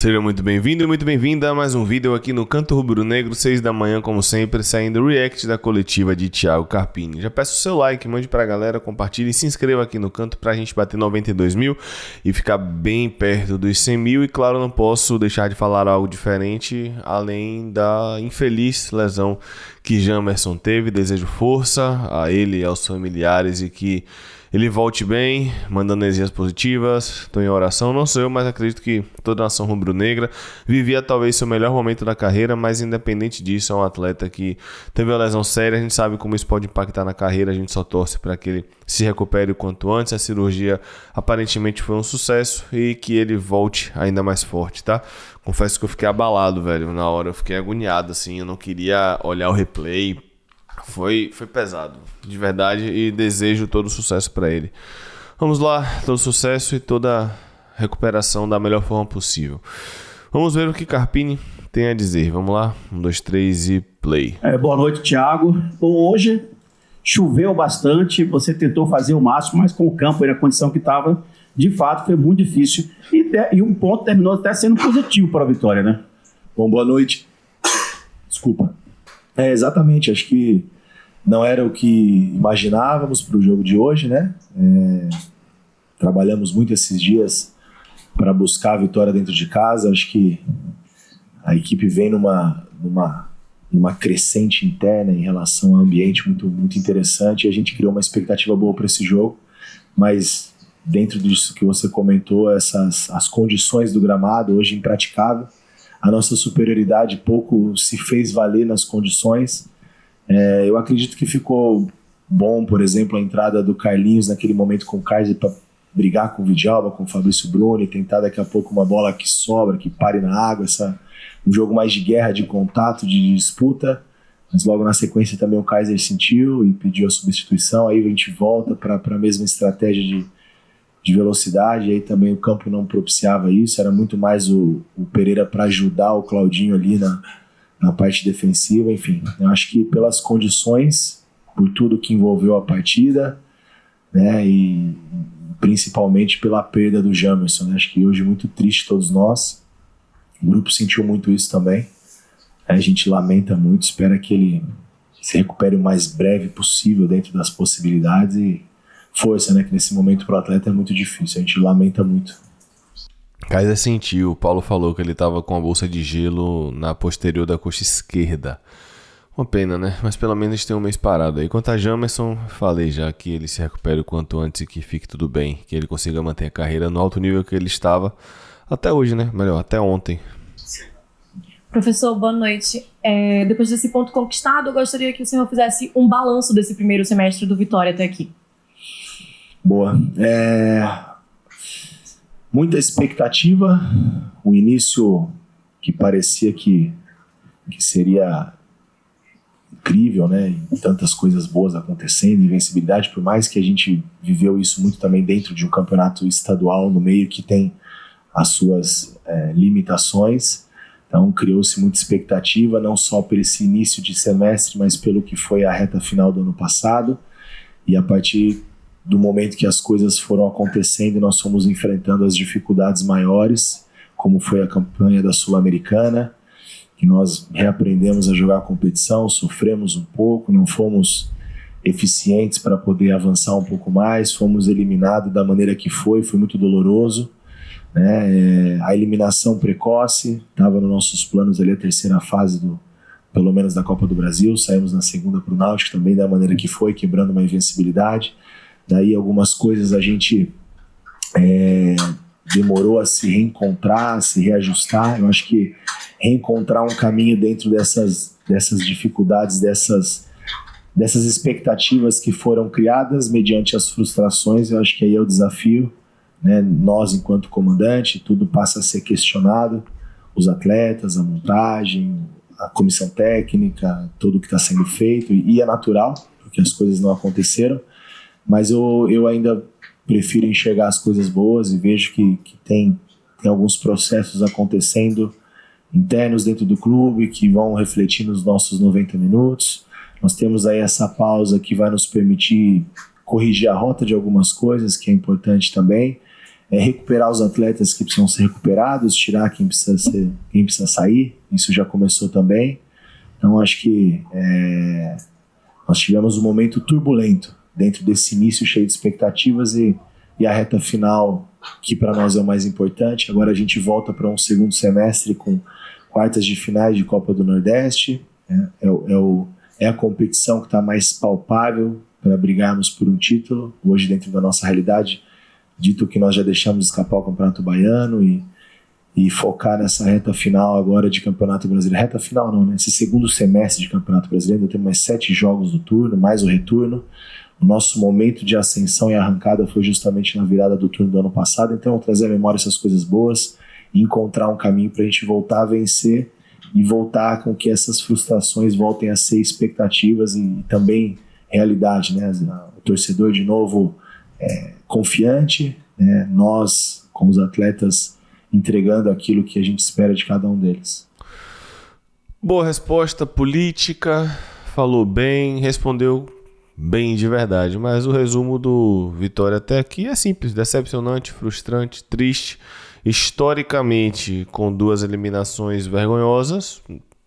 Seja muito bem-vindo e muito bem-vinda a mais um vídeo aqui no Canto Rubro Negro, 6 da manhã, como sempre, saindo o react da coletiva de Thiago Carpini. Já peço o seu like, mande pra galera, compartilhe e se inscreva aqui no canto pra gente bater 92 mil e ficar bem perto dos 100 mil. E claro, não posso deixar de falar algo diferente, além da infeliz lesão que Jamerson teve. Desejo força a ele e aos familiares e que ele volte bem, mandando energias positivas. Estou em oração, não sou eu, mas acredito que toda a nação rubro-negra vivia talvez seu melhor momento da carreira, mas independente disso, é um atleta que teve uma lesão séria. A gente sabe como isso pode impactar na carreira, a gente só torce para que ele se recupere o quanto antes. A cirurgia aparentemente foi um sucesso e que ele volte ainda mais forte, tá? Confesso que eu fiquei abalado, velho, na hora, eu fiquei agoniado, assim, eu não queria olhar o replay. Foi pesado, de verdade, e desejo todo sucesso para ele. Vamos lá, todo sucesso e toda recuperação da melhor forma possível. Vamos ver o que Carpini tem a dizer. Vamos lá, 1, 2, 3 e play. Boa noite, Thiago. Bom, hoje choveu bastante, você tentou fazer o máximo, mas com o campo e a condição que estava, de fato, foi muito difícil. E um ponto terminou até sendo positivo para a vitória, né? Bom, boa noite. Desculpa. Exatamente, acho que não era o que imaginávamos para o jogo de hoje, né? Trabalhamos muito esses dias para buscar a vitória dentro de casa. Acho que a equipe vem numa crescente interna em relação ao ambiente muito, muito interessante, e a gente criou uma expectativa boa para esse jogo, mas dentro disso que você comentou, as condições do gramado hoje impraticável, a nossa superioridade pouco se fez valer nas condições. Eu acredito que ficou bom, por exemplo, a entrada do Carlinhos naquele momento com o Kaiser para brigar com o Vidalba, com o Fabrício Bruno e tentar daqui a pouco uma bola que sobra, que pare na água, um jogo mais de guerra, de contato, de disputa. Mas logo na sequência também o Kaiser sentiu e pediu a substituição, aí a gente volta para a mesma estratégia de velocidade, aí também o campo não propiciava isso, era muito mais o Pereira para ajudar o Claudinho ali na parte defensiva. Enfim, eu acho que pelas condições, por tudo que envolveu a partida, né, e principalmente pela perda do Jamerson, né, acho que hoje muito triste todos nós, o grupo sentiu muito isso também, a gente lamenta muito, espera que ele se recupere o mais breve possível dentro das possibilidades e força, né, que nesse momento pro atleta é muito difícil, a gente lamenta muito. Kaiser sentiu, o Paulo falou que ele estava com a bolsa de gelo na posterior da coxa esquerda. Uma pena, né? Mas pelo menos tem um mês parado aí. Quanto a Jamerson, falei já que ele se recupere o quanto antes e que fique tudo bem, que ele consiga manter a carreira no alto nível que ele estava até hoje, né? Melhor, até ontem. Professor, boa noite. Depois desse ponto conquistado, eu gostaria que o senhor fizesse um balanço desse primeiro semestre do Vitória até aqui. Boa. Muita expectativa, um início que parecia que seria incrível, né? E tantas coisas boas acontecendo, invencibilidade, por mais que a gente viveu isso muito também dentro de um campeonato estadual no meio que tem as suas limitações. Então criou-se muita expectativa, não só por esse início de semestre, mas pelo que foi a reta final do ano passado, e a partir do momento que as coisas foram acontecendo e nós fomos enfrentando as dificuldades maiores, como foi a campanha da Sul-Americana, que nós reaprendemos a jogar a competição, sofremos um pouco, não fomos eficientes para poder avançar um pouco mais, fomos eliminados da maneira que foi muito doloroso, né? A eliminação precoce estava nos nossos planos ali, a terceira fase pelo menos da Copa do Brasil, saímos na segunda para o Náutico também da maneira que foi, quebrando uma invencibilidade. Daí algumas coisas a gente demorou a se reencontrar, a se reajustar. Eu acho que reencontrar um caminho dentro dessas dificuldades, dessas expectativas que foram criadas mediante as frustrações, eu acho que aí é o desafio, né? Nós, enquanto comandante, tudo passa a ser questionado, os atletas, a montagem, a comissão técnica, tudo que está sendo feito, e é natural, porque as coisas não aconteceram. Mas eu ainda prefiro enxergar as coisas boas e vejo que tem alguns processos acontecendo internos dentro do clube que vão refletir nos nossos 90 minutos. Nós temos aí essa pausa que vai nos permitir corrigir a rota de algumas coisas, que é importante também. recuperar os atletas que precisam ser recuperados, tirar quem precisa sair, isso já começou também. Então acho que nós tivemos um momento turbulento dentro desse início cheio de expectativas e a reta final, que para nós é o mais importante. Agora a gente volta para um segundo semestre com quartas de finais de Copa do Nordeste, é a competição que está mais palpável para brigarmos por um título. Hoje, dentro da nossa realidade, dito que nós já deixamos escapar o Campeonato Baiano e focar nessa reta final agora de Campeonato Brasileiro. Reta final não, né? Esse segundo semestre de Campeonato Brasileiro, ainda tem mais 7 jogos do turno, mais o retorno. O nosso momento de ascensão e arrancada foi justamente na virada do turno do ano passado, então eu trazer à memória essas coisas boas e encontrar um caminho para a gente voltar a vencer e voltar com que essas frustrações voltem a ser expectativas e também realidade, né? O torcedor de novo confiante, né? Nós, como os atletas, entregando aquilo que a gente espera de cada um deles. Boa resposta política, falou bem, respondeu bem de verdade, mas o resumo do Vitória até aqui é simples, decepcionante, frustrante, triste, historicamente com 2 eliminações vergonhosas.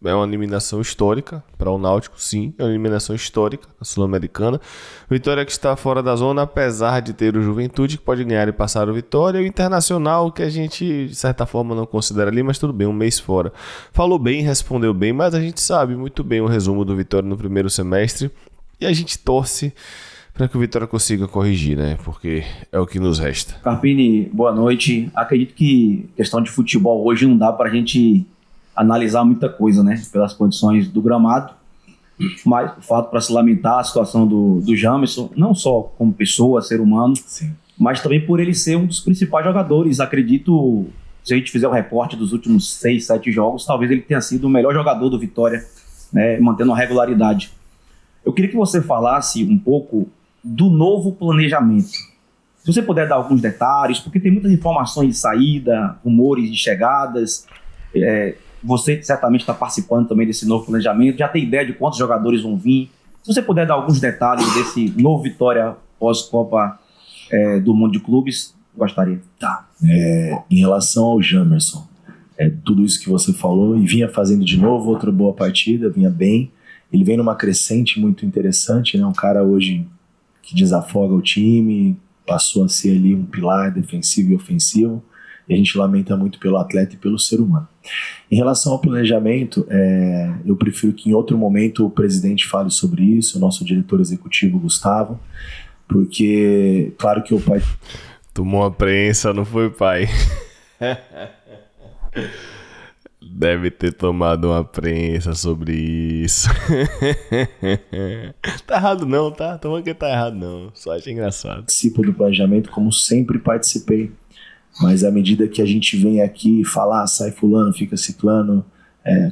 É uma eliminação histórica para o Náutico, sim, é uma eliminação histórica, a Sul-Americana. Vitória que está fora da zona, apesar de ter o Juventude, que pode ganhar e passar o Vitória, e o Internacional, que a gente, de certa forma, não considera ali, mas tudo bem, um mês fora. Falou bem, respondeu bem, mas a gente sabe muito bem o resumo do Vitória no primeiro semestre, e a gente torce para que o Vitória consiga corrigir, né? Porque é o que nos resta. Carpini, boa noite. Acredito que questão de futebol hoje não dá para a gente analisar muita coisa, né? Pelas condições do gramado. Mas o fato para se lamentar a situação do Jamerson, não só como pessoa, ser humano, sim, mas também por ele ser um dos principais jogadores. Acredito, se a gente fizer o recorte dos últimos 6, 7 jogos, talvez ele tenha sido o melhor jogador do Vitória, né? Mantendo a regularidade. Eu queria que você falasse um pouco do novo planejamento. Se você puder dar alguns detalhes, porque tem muitas informações de saída, rumores de chegadas. Você certamente está participando também desse novo planejamento, já tem ideia de quantos jogadores vão vir. Se você puder dar alguns detalhes desse novo Vitória pós-Copa do Mundo de Clubes, gostaria. Tá. Em relação ao Jamerson, tudo isso que você falou, e vinha fazendo de novo outra boa partida, vinha bem. Ele vem numa crescente muito interessante, né? Um cara hoje que desafoga o time, passou a ser ali um pilar defensivo e ofensivo, e a gente lamenta muito pelo atleta e pelo ser humano. Em relação ao planejamento, eu prefiro que em outro momento o presidente fale sobre isso, o nosso diretor executivo Gustavo, porque claro que o pai... Tomou uma prensa, não foi, pai? Deve ter tomado uma prensa sobre isso. Tá errado não, tá? Tomando que tá errado não. Só achei engraçado. Participo do planejamento como sempre participei. Mas à medida que a gente vem aqui falar, sai fulano, fica ciclano,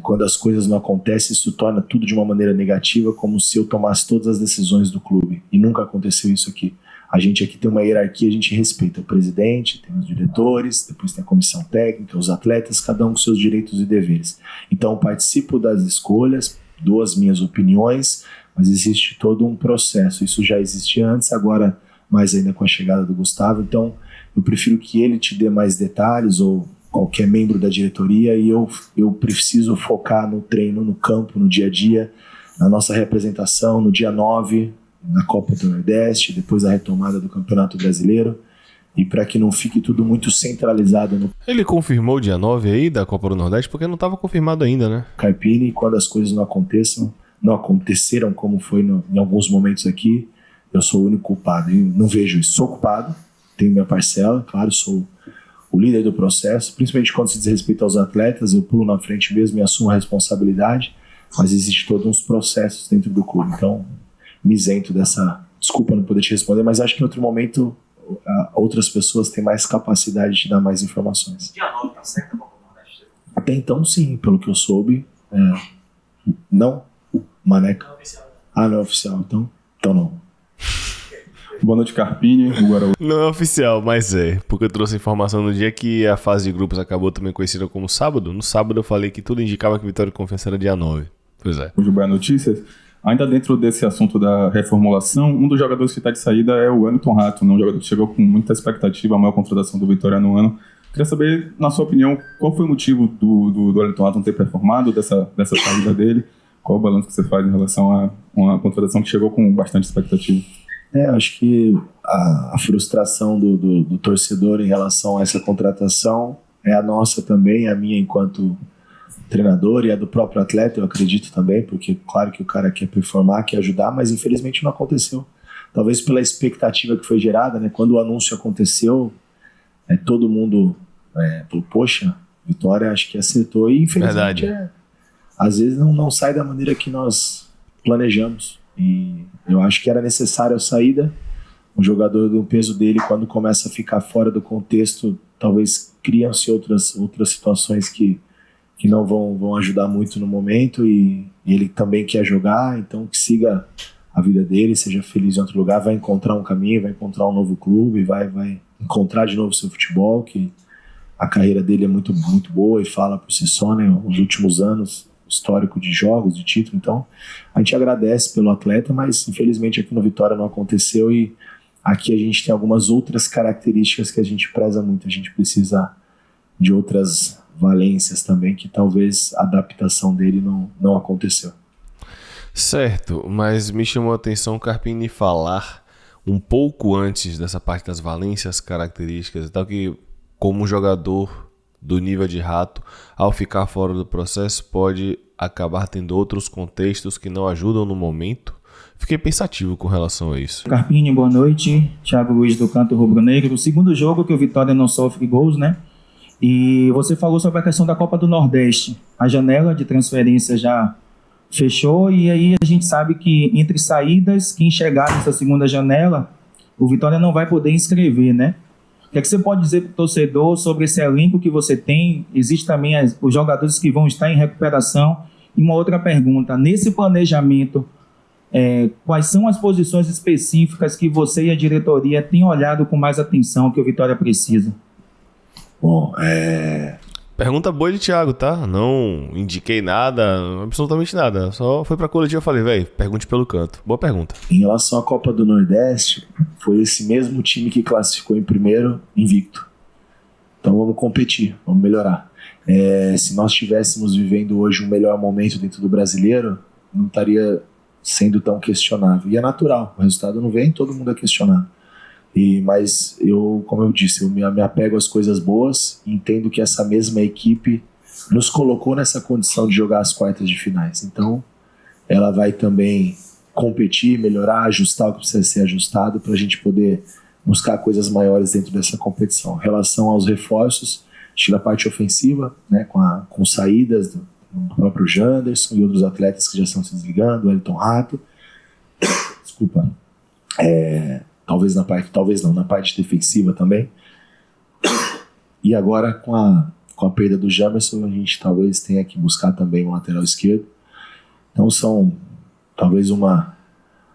quando as coisas não acontecem, isso torna tudo de uma maneira negativa, como se eu tomasse todas as decisões do clube. E nunca aconteceu isso aqui. A gente aqui tem uma hierarquia, a gente respeita o presidente, tem os diretores, depois tem a comissão técnica, os atletas, cada um com seus direitos e deveres. Então eu participo das escolhas, dou as minhas opiniões, mas existe todo um processo. Isso já existia antes, agora mais ainda com a chegada do Gustavo. Então eu prefiro que ele te dê mais detalhes, ou qualquer membro da diretoria, e eu preciso focar no treino, no campo, no dia a dia, na nossa representação, no dia 9, na Copa do Nordeste, depois a retomada do Campeonato Brasileiro, e para que não fique tudo muito centralizado no... Ele confirmou o dia 9 aí da Copa do Nordeste, porque não estava confirmado ainda, né? Carpini, quando as coisas não aconteceram como foi em alguns momentos aqui, eu sou o único culpado, e não vejo isso. Sou culpado, tenho minha parcela, claro, sou o líder do processo, principalmente quando se diz respeito aos atletas, eu pulo na frente mesmo e assumo a responsabilidade, mas existe todos uns processos dentro do clube, então me isento dessa, desculpa não poder te responder, mas acho que em outro momento outras pessoas têm mais capacidade de dar mais informações. Dia 9 tá certo a Copa do Nordeste? Até então sim, pelo que eu soube, não, Maneca. Não é oficial, então não. Boa noite, Carpini. Não é oficial, mas porque eu trouxe informação no dia que a fase de grupos acabou, também conhecida como sábado. No sábado eu falei que tudo indicava que Vitória e Confiança era dia 9. Pois é. Hoje o Boa Notícias. Ainda dentro desse assunto da reformulação, um dos jogadores que está de saída é o Wellington Rato, um jogador que chegou com muita expectativa, a maior contratação do Vitória no ano. Queria saber, na sua opinião, qual foi o motivo do Wellington Rato não ter performado, dessa saída dele? Qual o balanço que você faz em relação a uma contratação que chegou com bastante expectativa? Acho que a frustração do torcedor em relação a essa contratação é a nossa também, a minha enquanto treinador e a do próprio atleta, eu acredito também, porque claro que o cara quer performar, quer ajudar, mas infelizmente não aconteceu. Talvez pela expectativa que foi gerada, né? Quando o anúncio aconteceu, todo mundo falou, poxa, Vitória acho que acertou, e infelizmente às vezes não sai da maneira que nós planejamos, e eu acho que era necessário a saída. Um jogador do peso dele, quando começa a ficar fora do contexto, talvez criam-se outras situações que não vão ajudar muito no momento, e ele também quer jogar, então que siga a vida dele, seja feliz em outro lugar, vai encontrar um caminho, vai encontrar um novo clube, vai encontrar de novo seu futebol, que a carreira dele é muito, muito boa e fala por si só, né, os últimos anos, histórico de jogos, de título, então a gente agradece pelo atleta, mas infelizmente aqui no Vitória não aconteceu, e aqui a gente tem algumas outras características que a gente preza muito, a gente precisa de outras valências também, que talvez a adaptação dele não aconteceu. Certo, mas me chamou a atenção o Carpini falar um pouco antes dessa parte das valências, características e tal, que como jogador do nível de Rato, ao ficar fora do processo, pode acabar tendo outros contextos que não ajudam no momento. Fiquei pensativo com relação a isso. Carpini, boa noite. Thiago Luiz do Canto Rubro Negro. O segundo jogo que o Vitória não sofre gols, né? E você falou sobre a questão da Copa do Nordeste. A janela de transferência já fechou, e aí a gente sabe que entre saídas, quem chegar nessa segunda janela, o Vitória não vai poder inscrever, né? O que é que você pode dizer para o torcedor sobre esse elenco que você tem? Existem também os jogadores que vão estar em recuperação. E uma outra pergunta, nesse planejamento, quais são as posições específicas que você e a diretoria têm olhado com mais atenção que o Vitória precisa? Bom, Pergunta boa de Thiago, tá? Não indiquei nada, absolutamente nada. Só foi pra coletiva e falei, velho, pergunte pelo canto. Boa pergunta. Em relação à Copa do Nordeste, foi esse mesmo time que classificou em primeiro, invicto. Então vamos competir, vamos melhorar. Se nós estivéssemos vivendo hoje um melhor momento dentro do brasileiro, não estaria sendo tão questionável. E é natural, o resultado não vem, todo mundo é questionado. Mas eu, como eu disse, eu me apego às coisas boas, e entendo que essa mesma equipe nos colocou nessa condição de jogar as quartas de finais. Então, ela vai também competir, melhorar, ajustar o que precisa ser ajustado para a gente poder buscar coisas maiores dentro dessa competição. Em relação aos reforços, acho que na parte ofensiva, né, com saídas do próprio Janderson e outros atletas que já estão se desligando, o Wellington Rato. Desculpa. Na parte defensiva também. E agora com a perda do Jamerson, a gente talvez tenha que buscar também um lateral esquerdo. Então são talvez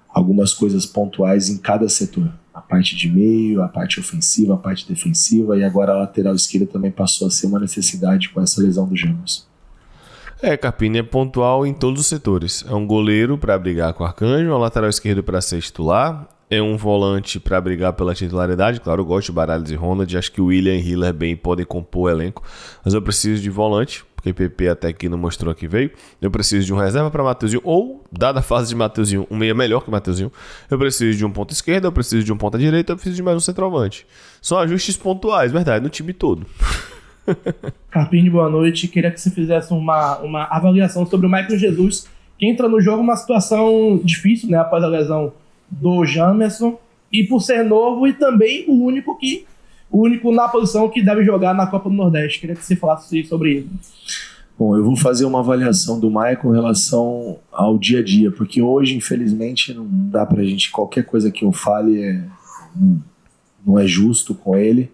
algumas coisas pontuais em cada setor. A parte de meio, a parte ofensiva, a parte defensiva, e agora a lateral esquerda também passou a ser uma necessidade com essa lesão do Jamerson. Carpini é pontual em todos os setores. É um goleiro para brigar com o Arcanjo, um lateral esquerdo para ser titular, é um volante para brigar pela titularidade. Claro, eu gosto de Baralhos e Ronald, acho que o William e Hiller bem podem compor o elenco, mas eu preciso de volante, porque PP até aqui não mostrou que veio. Eu preciso de um reserva para Mateuzinho, ou, dada a fase de Mateuzinho, um meia melhor que Mateuzinho. Eu preciso de um ponta esquerda, eu preciso de um ponta direita, eu preciso de mais um centroavante. São ajustes pontuais, verdade, no time todo. Carpini, boa noite. Queria que você fizesse uma avaliação sobre o Michael Jesus, que entra no jogo uma situação difícil, né, após a lesão do Jamerson, e por ser novo e também o único na posição que deve jogar na Copa do Nordeste. Queria que você falasse sobre isso. Bom, eu vou fazer uma avaliação do Michael em relação ao dia a dia, porque hoje, infelizmente, não dá pra gente, qualquer coisa que eu fale não é justo com ele,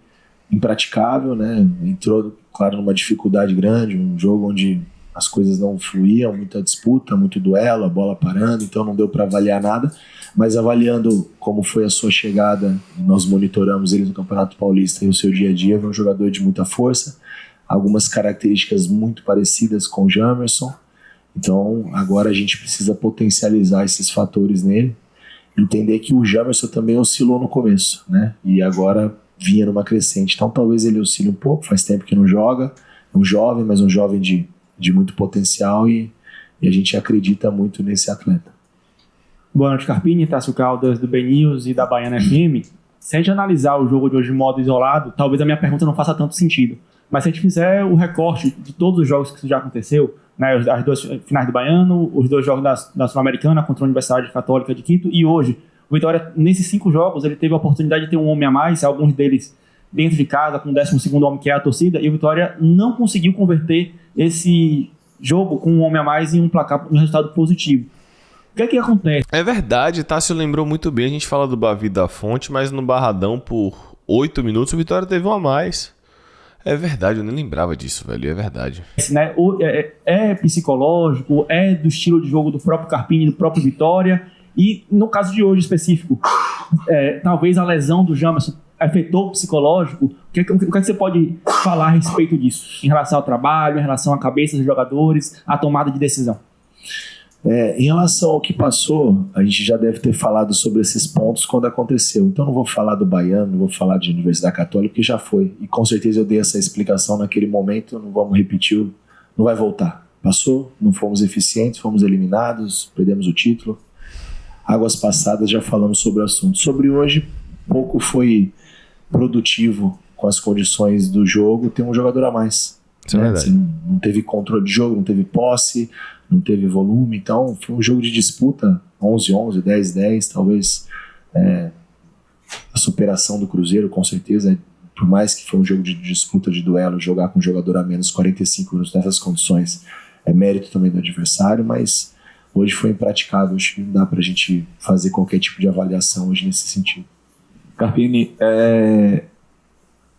impraticável, né? Entrou, claro, numa dificuldade grande, um jogo onde as coisas não fluíam, muita disputa, muito duelo, a bola parando, então não deu para avaliar nada, mas avaliando como foi a sua chegada, nós monitoramos ele no Campeonato Paulista e o seu dia a dia, é um jogador de muita força, algumas características muito parecidas com o Jamerson, Então agora a gente precisa potencializar esses fatores nele, entender que o Jamerson também oscilou no começo, né? E agora vinha numa crescente. Então talvez ele oscile um pouco, faz tempo que não joga, é um jovem, mas um jovem de muito potencial e a gente acredita muito nesse atleta. Boa noite, Carpini, Tássio Caldas, do BNews e da Baiana FM. Se a gente analisar o jogo de hoje de modo isolado, talvez a minha pergunta não faça tanto sentido. Mas se a gente fizer o recorte de todos os jogos que isso já aconteceu, né, as duas finais do Baiano, os 2 jogos da Sul-Americana contra a Universidade Católica de Quito, e hoje, o Vitória, nesses 5 jogos, ele teve a oportunidade de ter um homem a mais, alguns deles dentro de casa, com o 12º homem, que é a torcida, e o Vitória não conseguiu converter esse jogo com um homem a mais em um placar, um resultado positivo. O que é que acontece? É verdade, Tássio lembrou muito bem. A gente fala do Bavi da Fonte, mas no Barradão, por 8 minutos, o Vitória teve um a mais. É verdade, eu nem lembrava disso, velho. É verdade. Né, é psicológico, é do estilo de jogo do próprio Carpini, do próprio Vitória. E no caso de hoje específico, talvez a lesão do Jamerson afetou o psicológico. O que é que você pode falar a respeito disso? Em relação ao trabalho, em relação à cabeça dos jogadores, à tomada de decisão? Em relação ao que passou, a gente já deve ter falado sobre esses pontos quando aconteceu. Então não vou falar do Baiano, não vou falar de Universidade Católica, porque já foi. E com certeza eu dei essa explicação naquele momento, não vamos repetir, não vai voltar. Passou, não fomos eficientes, fomos eliminados, perdemos o título. Águas passadas, já falamos sobre o assunto. Sobre hoje, pouco foi produtivo com as condições do jogo, tem um jogador a mais. Isso é verdade. Assim, não teve controle de jogo, não teve posse, não teve volume, então foi um jogo de disputa, 11-11, 10-10, talvez a superação do Cruzeiro, com certeza, por mais que foi um jogo de disputa, de duelo, jogar com um jogador a menos 45 minutos nessas condições é mérito também do adversário, mas hoje foi impraticável, acho que não dá pra gente fazer qualquer tipo de avaliação hoje nesse sentido. Carpini,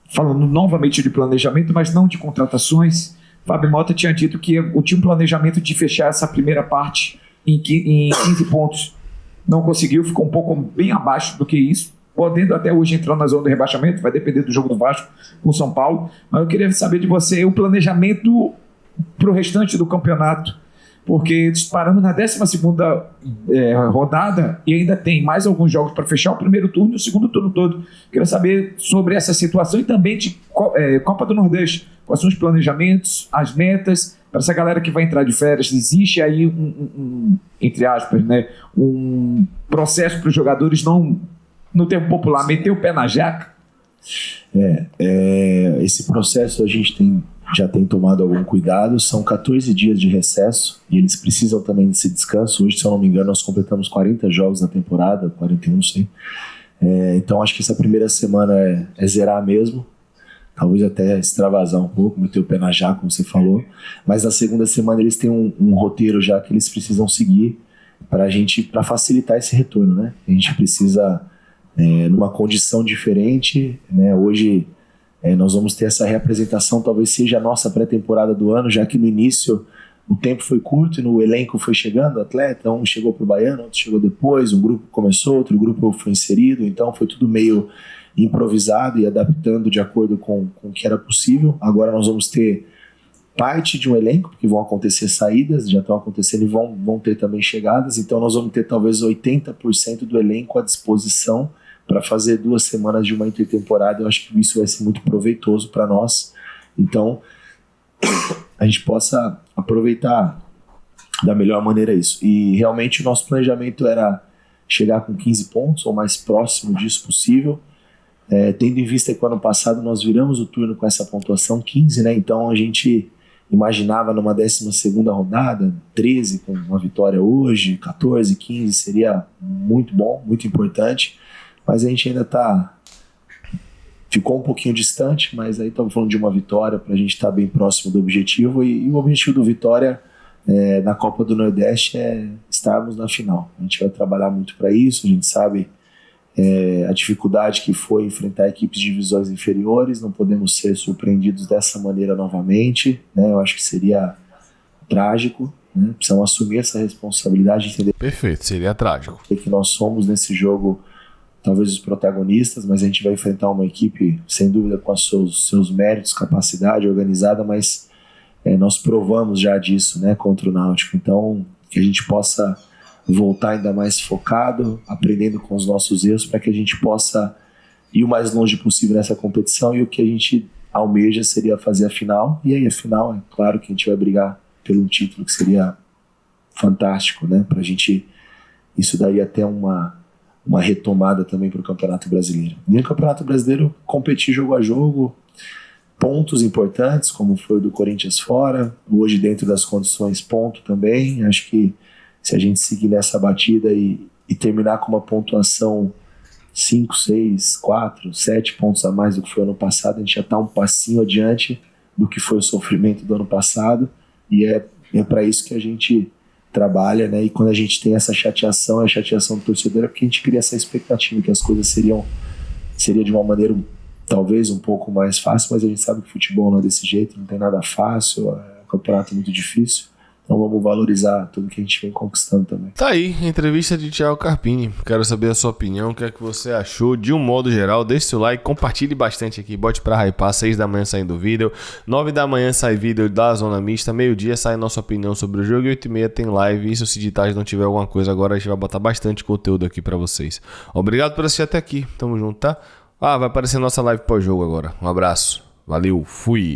falando novamente de planejamento, mas não de contratações, Fábio Mota tinha dito que tinha um planejamento de fechar essa primeira parte em 15 pontos. Não conseguiu, ficou um pouco bem abaixo do que isso, podendo até hoje entrar na zona do rebaixamento, vai depender do jogo do Vasco com o São Paulo. Mas eu queria saber de você o planejamento para o restante do campeonato, porque paramos na 12ª rodada e ainda tem mais alguns jogos para fechar o primeiro turno e o segundo turno todo. Queria saber sobre essa situação e também de Copa do Nordeste. Quais são os planejamentos, as metas para essa galera que vai entrar de férias? Existe aí entre aspas, né, um processo para os jogadores não, no termo popular, meter o pé na jaca? Esse processo a gente já tem tomado algum cuidado. São 14 dias de recesso e eles precisam também desse descanso. Hoje, se eu não me engano, nós completamos 40 jogos na temporada, 41, não sei. Então acho que essa primeira semana é zerar mesmo, talvez até extravasar um pouco, meter o pé na jaca, como você falou, mas na segunda semana eles têm um roteiro já que eles precisam seguir para facilitar esse retorno, né? A gente precisa numa condição diferente, né? Hoje nós vamos ter essa reapresentação, talvez seja a nossa pré-temporada do ano, já que no início o tempo foi curto e no elenco foi chegando o atleta, um chegou para o Baiano, outro chegou depois, um grupo começou, outro grupo foi inserido, então foi tudo meio improvisado e adaptando de acordo com o que era possível. Agora nós vamos ter parte de um elenco, porque vão acontecer saídas, já estão acontecendo e vão ter também chegadas, então nós vamos ter talvez 80% do elenco à disposição para fazer 2 semanas de uma intertemporada. Eu acho que isso vai ser muito proveitoso para nós, então a gente possa aproveitar da melhor maneira isso. E realmente o nosso planejamento era chegar com 15 pontos ou mais próximo disso possível, tendo em vista que o ano passado nós viramos o turno com essa pontuação 15, né? Então a gente imaginava numa 12ª rodada 13 com uma vitória hoje, 14, 15 seria muito bom, muito importante, mas a gente ainda ficou um pouquinho distante, mas aí estamos falando de uma vitória para a gente estar bem próximo do objetivo, e o objetivo do Vitória na Copa do Nordeste é estarmos na final. A gente vai trabalhar muito para isso, a gente sabe a dificuldade que foi enfrentar equipes de divisões inferiores, não podemos ser surpreendidos dessa maneira novamente, né? Eu acho que seria trágico, né? Precisamos assumir essa responsabilidade, entender. Perfeito, seria trágico. Que nós somos nesse jogo talvez os protagonistas, mas a gente vai enfrentar uma equipe sem dúvida com os seus méritos, capacidade organizada, mas nós provamos já disso, né, contra o Náutico. Então, que a gente possa voltar ainda mais focado, aprendendo com os nossos erros, para que a gente possa ir o mais longe possível nessa competição. E o que a gente almeja seria fazer a final. E aí a final, é claro que a gente vai brigar pelo título, que seria fantástico, né, pra gente, isso daí até uma retomada também para o Campeonato Brasileiro. E no Campeonato Brasileiro, competir jogo a jogo, pontos importantes, como foi o do Corinthians fora, hoje dentro das condições, ponto também. Acho que se a gente seguir nessa batida e terminar com uma pontuação 5, 6, 4, 7 pontos a mais do que foi ano passado, a gente já está um passinho adiante do que foi o sofrimento do ano passado, e é para isso que a gente trabalha, né? E quando a gente tem essa chateação, a chateação do torcedor é porque a gente cria essa expectativa que as coisas seria de uma maneira talvez um pouco mais fácil, mas a gente sabe que futebol não é desse jeito, não tem nada fácil, é um campeonato muito difícil. Então vamos valorizar tudo que a gente vem conquistando também. Tá aí, entrevista de Thiago Carpini. Quero saber a sua opinião, o que é que você achou de um modo geral. Deixe seu like, compartilhe bastante aqui, bote pra hypar. 6 da manhã saindo vídeo, 9 da manhã sai vídeo da Zona Mista, meio-dia sai nossa opinião sobre o jogo e 8h30 tem live. Isso se de tarde não tiver alguma coisa agora, a gente vai botar bastante conteúdo aqui pra vocês. Obrigado por assistir até aqui, tamo junto, tá? Vai aparecer nossa live pós-jogo agora. Um abraço, valeu, fui!